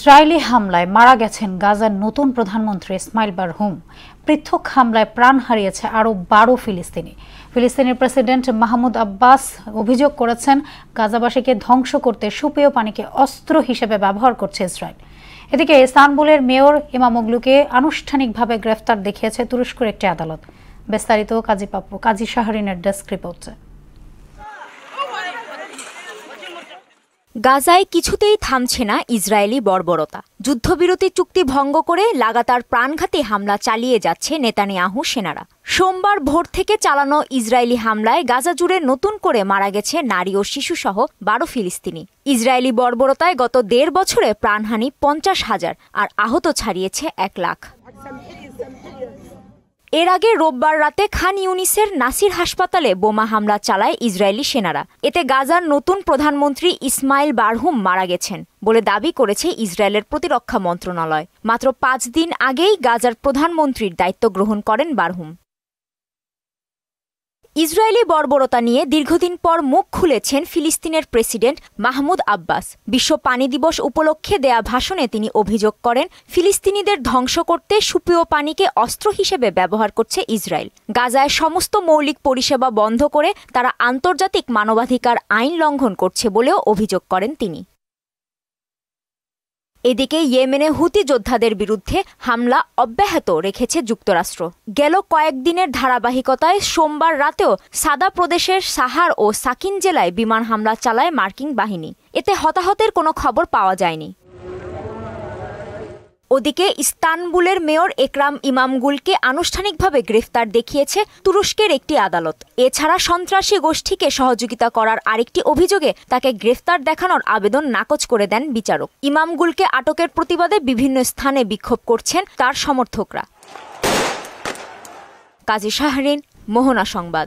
Israeli হামলায় মারা গেছেন গাজার নতুন প্রধানমন্ত্রী ইসমাইল বারহুম। পৃথক হামলায় প্রাণ হারিয়েছে আরও 12 ফিলিস্তিনি। ফিলিস্তিনের প্রেসিডেন্ট মাহমুদ আব্বাস অভিযোগ করেছেন, গাজাবাসীকে ধ্বংস করতে সুপেয় পানিকে অস্ত্র হিসেবে ব্যবহার করছে ইসরায়েল। এদিকে ইস্তানবুলের মেয়র ইমামোগলুকে আনুষ্ঠানিকভাবে গ্রেফতার দেখিয়েছে তুরস্কের একটি আদালত। বিস্তারিত কাজী শাহরিনের ডেস্ক রিপোর্টে। গাজায় কিছুতেই থামছে না ইসরায়েলি বর্বরতা। যুদ্ধবিরতি চুক্তি ভঙ্গ করে লাগাতার প্রাণঘাতী হামলা চালিয়ে যাচ্ছে নেতানিয়াহু সেনারা। সোমবার ভোর থেকে চালানো ইসরায়েলি হামলায় গাজা জুড়ে নতুন করে মারা গেছে নারী ও শিশুসহ 12 ফিলিস্তিনি। ইসরায়েলি বর্বরতায় গত 1.5 বছরে প্রাণহানি 50,000 আর আহত ছাড়িয়েছে 1 লাখ। এর আগে রোববার রাতে খান ইউনিসের নাসির হাসপাতালে বোমা হামলা চালায় ইসরায়েলি সেনারা। এতে গাজার নতুন প্রধানমন্ত্রী ইসমাইল বারহুম মারা গেছেন বলে দাবি করেছে ইসরায়েলের প্রতিরক্ষা মন্ত্রণালয়। মাত্র 5 দিন আগেই গাজার প্রধানমন্ত্রীর দায়িত্ব গ্রহণ করেন বারহুম। ইসরায়েলি বর্বরতা নিয়ে দীর্ঘদিন পর মুখ খুলেছেন ফিলিস্তিনের প্রেসিডেন্ট মাহমুদ আব্বাস। বিশ্ব পানি দিবস উপলক্ষে দেয়া ভাষণে তিনি অভিযোগ করেন, ফিলিস্তিনিদের ধ্বংস করতে সুপেয় পানিকে অস্ত্র হিসেবে ব্যবহার করছে ইসরায়েল। গাজায় সমস্ত মৌলিক পরিষেবা বন্ধ করে তারা আন্তর্জাতিক মানবাধিকার আইন লঙ্ঘন করছে বলেও অভিযোগ করেন তিনি। এদিকে ইয়েমেনে হুতি যোদ্ধাদের বিরুদ্ধে হামলা অব্যাহত রেখেছে যুক্তরাষ্ট্র। গেল কয়েকদিনের ধারাবাহিকতায় সোমবার রাতেও সাদা প্রদেশের সাহার ও সাকিন জেলায় বিমান হামলা চালায় মার্কিন বাহিনী। এতে হতাহতের কোনো খবর পাওয়া যায়নি। ওদিকে ইস্তানবুলের মেয়র একরাম ইমামগুলকে আনুষ্ঠানিকভাবে গ্রেফতার দেখিয়েছে তুরস্কের একটি আদালত। এছাড়া সন্ত্রাসী গোষ্ঠীকে সহযোগিতা করার আরেকটি অভিযোগে তাকে গ্রেফতার দেখানোর আবেদন নাকচ করে দেন বিচারক। ইমামগুলকে আটকের প্রতিবাদে বিভিন্ন স্থানে বিক্ষোভ করছেন তার সমর্থকরা। কাজী শাহরিন, মোহনা সংবাদ।